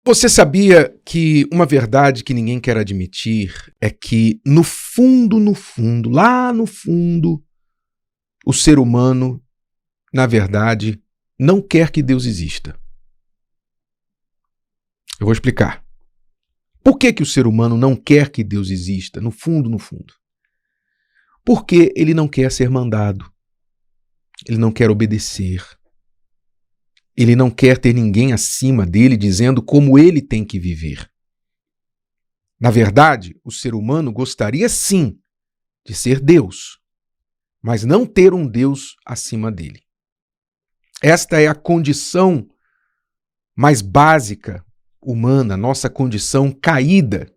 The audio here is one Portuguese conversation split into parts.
Você sabia que uma verdade que ninguém quer admitir é que, no fundo, lá no fundo, o ser humano, na verdade, não quer que Deus exista? Eu vou explicar. Por que o ser humano não quer que Deus exista, no fundo, no fundo? Porque ele não quer ser mandado. Ele não quer obedecer. Ele não quer ter ninguém acima dele dizendo como ele tem que viver. Na verdade, o ser humano gostaria sim de ser Deus, mas não ter um Deus acima dele. Esta é a condição mais básica humana, nossa condição caída.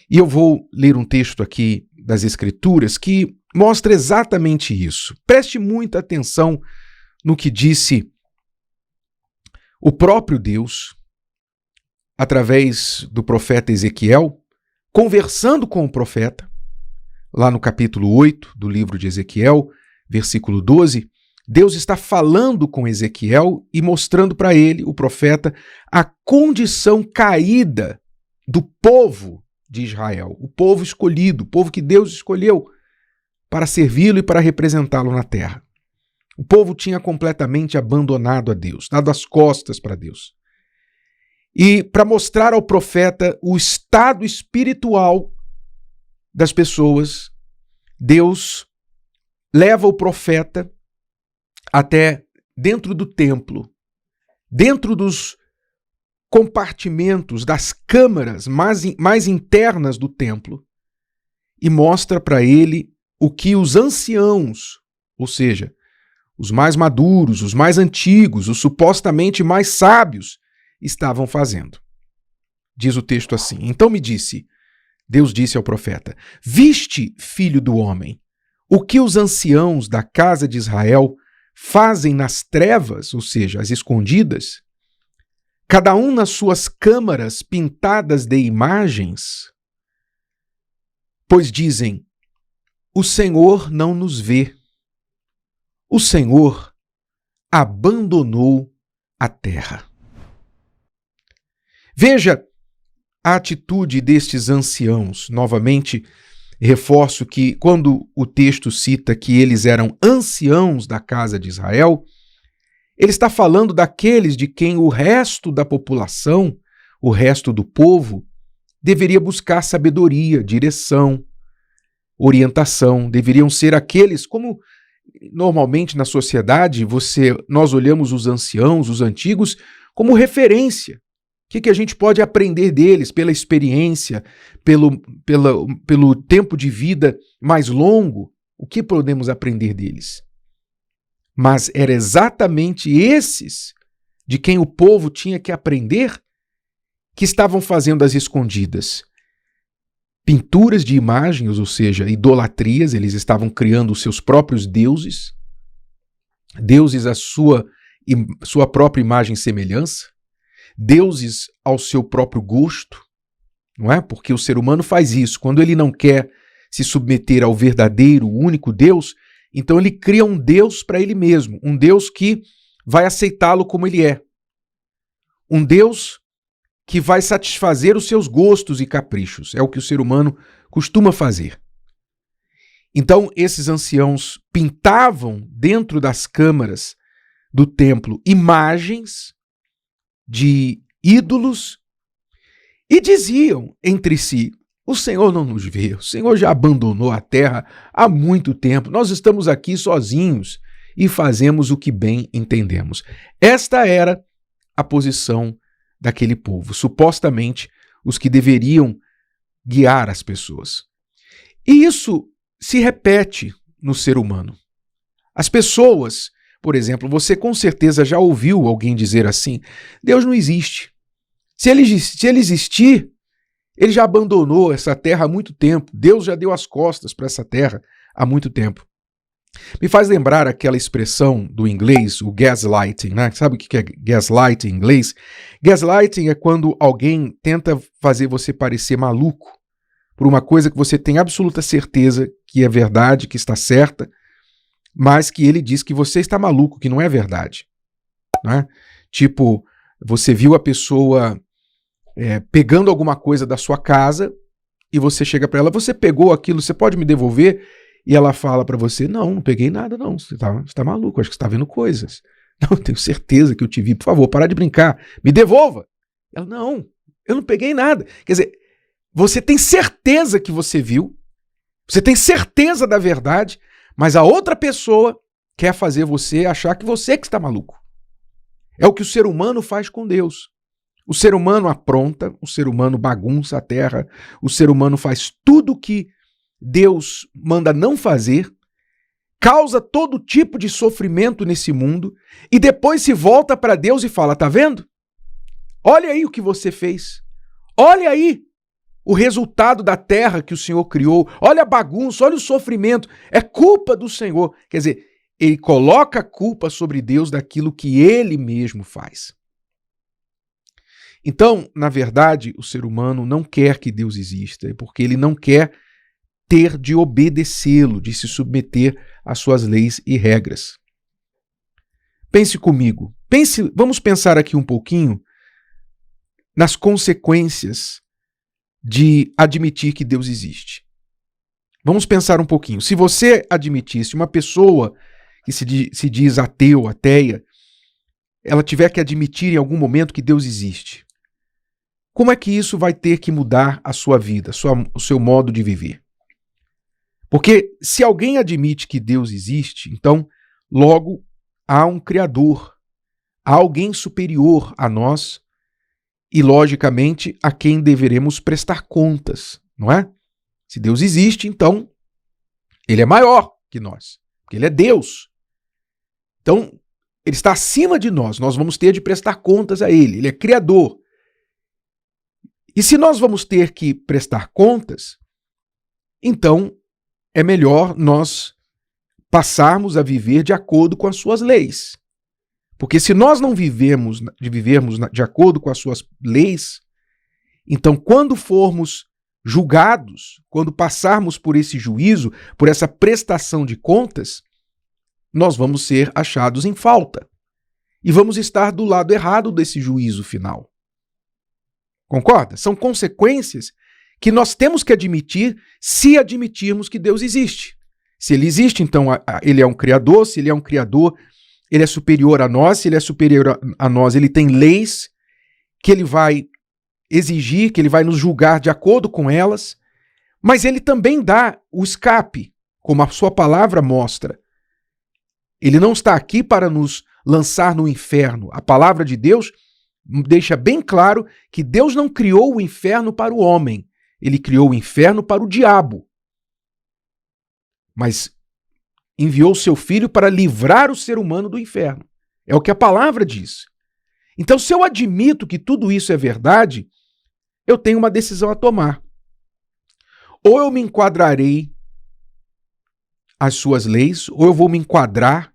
E eu vou ler um texto aqui das Escrituras que mostra exatamente isso. Preste muita atenção no que disse o próprio Deus, através do profeta Ezequiel, conversando com o profeta, lá no capítulo 8 do livro de Ezequiel, versículo 12, Deus está falando com Ezequiel e mostrando para ele, o profeta, a condição caída do povo de Israel, o povo escolhido, o povo que Deus escolheu para servi-lo e para representá-lo na terra. O povo tinha completamente abandonado a Deus, dado as costas para Deus. E para mostrar ao profeta o estado espiritual das pessoas, Deus leva o profeta até dentro do templo, dentro dos compartimentos, das câmaras mais internas do templo, e mostra para ele o que os anciãos, ou seja, os mais maduros, os mais antigos, os supostamente mais sábios, estavam fazendo. Diz o texto assim: Então me disse, Deus disse ao profeta, viste, filho do homem, o que os anciãos da casa de Israel fazem nas trevas, ou seja, as escondidas, cada um nas suas câmaras pintadas de imagens? Pois dizem, o Senhor não nos vê. O Senhor abandonou a terra. Veja a atitude destes anciãos. Novamente, reforço que quando o texto cita que eles eram anciãos da casa de Israel, ele está falando daqueles de quem o resto da população, o resto do povo, deveria buscar sabedoria, direção, orientação. Deveriam ser aqueles, como normalmente na sociedade nós olhamos os anciãos, os antigos, como referência. O que a gente pode aprender deles pela experiência, pelo tempo de vida mais longo? O que podemos aprender deles? Mas era exatamente esses de quem o povo tinha que aprender que estavam fazendo às escondidas. Pinturas de imagens, ou seja, idolatrias, eles estavam criando os seus próprios deuses, deuses à sua própria imagem e semelhança, deuses ao seu próprio gosto, não é? Porque o ser humano faz isso. Quando ele não quer se submeter ao verdadeiro, único Deus, então ele cria um Deus para ele mesmo, um Deus que vai aceitá-lo como ele é. Um Deus que vai satisfazer os seus gostos e caprichos. É o que o ser humano costuma fazer. Então, esses anciãos pintavam dentro das câmaras do templo imagens de ídolos e diziam entre si, o Senhor não nos vê, o Senhor já abandonou a terra há muito tempo, nós estamos aqui sozinhos e fazemos o que bem entendemos. Esta era a posição daquele povo, supostamente os que deveriam guiar as pessoas. E isso se repete no ser humano. As pessoas, por exemplo, você com certeza já ouviu alguém dizer assim, Deus não existe. Se ele existir, ele já abandonou essa terra há muito tempo. Deus já deu as costas para essa terra há muito tempo. Me faz lembrar aquela expressão do inglês, o gaslighting, né? Sabe o que é gaslighting em inglês? Gaslighting é quando alguém tenta fazer você parecer maluco por uma coisa que você tem absoluta certeza que é verdade, que está certa, mas que ele diz que você está maluco, que não é verdade. Né? Tipo, Você viu a pessoa pegando alguma coisa da sua casa e você chega para ela, você pegou aquilo, você pode me devolver? E ela fala para você, não peguei nada não, você tá maluco, acho que você tá vendo coisas. Não, eu tenho certeza que eu te vi, por favor, parar de brincar, me devolva. Ela, não, eu não peguei nada. Quer dizer, você tem certeza que você viu, você tem certeza da verdade, mas a outra pessoa quer fazer você achar que você que está maluco. É o que o ser humano faz com Deus. O ser humano apronta, o ser humano bagunça a terra, o ser humano faz tudo que Deus manda não fazer, causa todo tipo de sofrimento nesse mundo e depois se volta para Deus e fala, tá vendo? Olha aí o que você fez. Olha aí o resultado da terra que o Senhor criou. Olha a bagunça, olha o sofrimento. É culpa do Senhor. Quer dizer, ele coloca a culpa sobre Deus daquilo que ele mesmo faz. Então, na verdade, o ser humano não quer que Deus exista, porque ele não quer ter de obedecê-lo, de se submeter às suas leis e regras. Pense comigo. Vamos pensar aqui um pouquinho nas consequências de admitir que Deus existe. Vamos pensar um pouquinho. Se você admitisse uma pessoa que se diz ateu, ateia, ela tiver que admitir em algum momento que Deus existe, como é que isso vai ter que mudar a sua vida, o seu modo de viver? Porque se alguém admite que Deus existe, então logo há um Criador, há alguém superior a nós e, logicamente, a quem deveremos prestar contas, não é? Se Deus existe, então ele é maior que nós, porque ele é Deus. Então, ele está acima de nós, nós vamos ter de prestar contas a ele é Criador. E se nós vamos ter que prestar contas, então é melhor nós passarmos a viver de acordo com as suas leis. Porque se nós não vivermos de acordo com as suas leis, então quando formos julgados, quando passarmos por esse juízo, por essa prestação de contas, nós vamos ser achados em falta. E vamos estar do lado errado desse juízo final. Concorda? São consequências que nós temos que admitir se admitirmos que Deus existe. Se ele existe, então ele é um criador. Se ele é um criador, ele é superior a nós. Se ele é superior a nós, ele tem leis que ele vai exigir, que ele vai nos julgar de acordo com elas. Mas ele também dá o escape, como a sua palavra mostra. Ele não está aqui para nos lançar no inferno. A palavra de Deus deixa bem claro que Deus não criou o inferno para o homem. Ele criou o inferno para o diabo. Mas enviou seu filho para livrar o ser humano do inferno. É o que a palavra diz. Então, se eu admito que tudo isso é verdade, eu tenho uma decisão a tomar. Ou eu me enquadrarei às suas leis, ou eu vou me enquadrar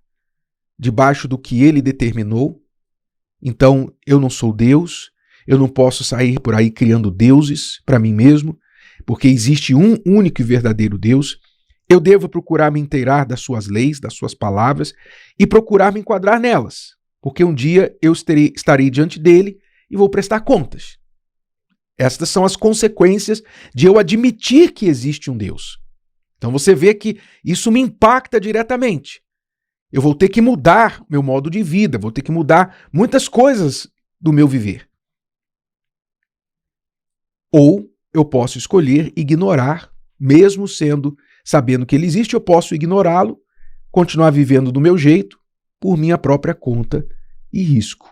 debaixo do que ele determinou. Então, eu não sou Deus, eu não posso sair por aí criando deuses para mim mesmo, porque existe um único e verdadeiro Deus. Eu devo procurar me inteirar das suas leis, das suas palavras, e procurar me enquadrar nelas, porque um dia eu estarei diante dele e vou prestar contas. Estas são as consequências de eu admitir que existe um Deus. Então você vê que isso me impacta diretamente. Eu vou ter que mudar meu modo de vida, vou ter que mudar muitas coisas do meu viver. Ou eu posso escolher ignorar, mesmo sabendo que ele existe, eu posso ignorá-lo, continuar vivendo do meu jeito, por minha própria conta e risco.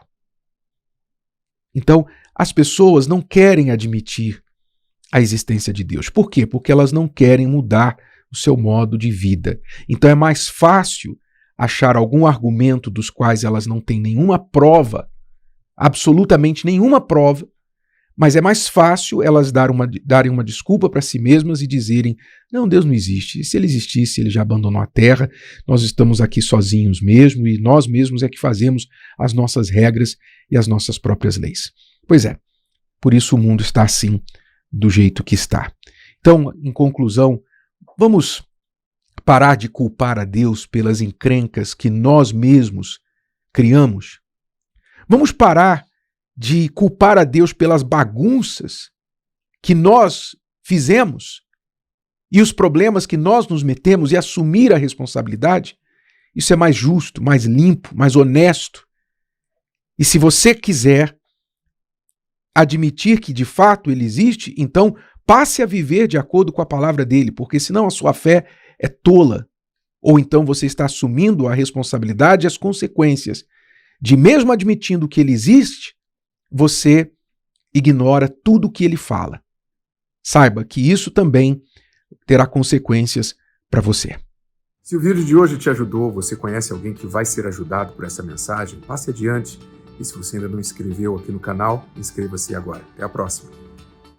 Então, as pessoas não querem admitir a existência de Deus. Por quê? Porque elas não querem mudar o seu modo de vida. Então é mais fácil achar algum argumento dos quais elas não têm nenhuma prova, absolutamente nenhuma prova, mas é mais fácil elas darem uma desculpa para si mesmas e dizerem, não, Deus não existe. E se ele existisse, ele já abandonou a Terra, nós estamos aqui sozinhos mesmo e nós mesmos é que fazemos as nossas regras e as nossas próprias leis. Pois é, por isso o mundo está assim, do jeito que está. Então, em conclusão, vamos parar de culpar a Deus pelas encrencas que nós mesmos criamos? Vamos parar de culpar a Deus pelas bagunças que nós fizemos e os problemas que nós nos metemos e assumir a responsabilidade, isso é mais justo, mais limpo, mais honesto. E se você quiser admitir que de fato ele existe, então passe a viver de acordo com a palavra dele, porque senão a sua fé é tola. Ou então você está assumindo a responsabilidade e as consequências de, mesmo admitindo que ele existe, você ignora tudo o que ele fala. Saiba que isso também terá consequências para você. Se o vídeo de hoje te ajudou, você conhece alguém que vai ser ajudado por essa mensagem, passe adiante. E se você ainda não inscreveu aqui no canal, inscreva-se agora. Até a próxima.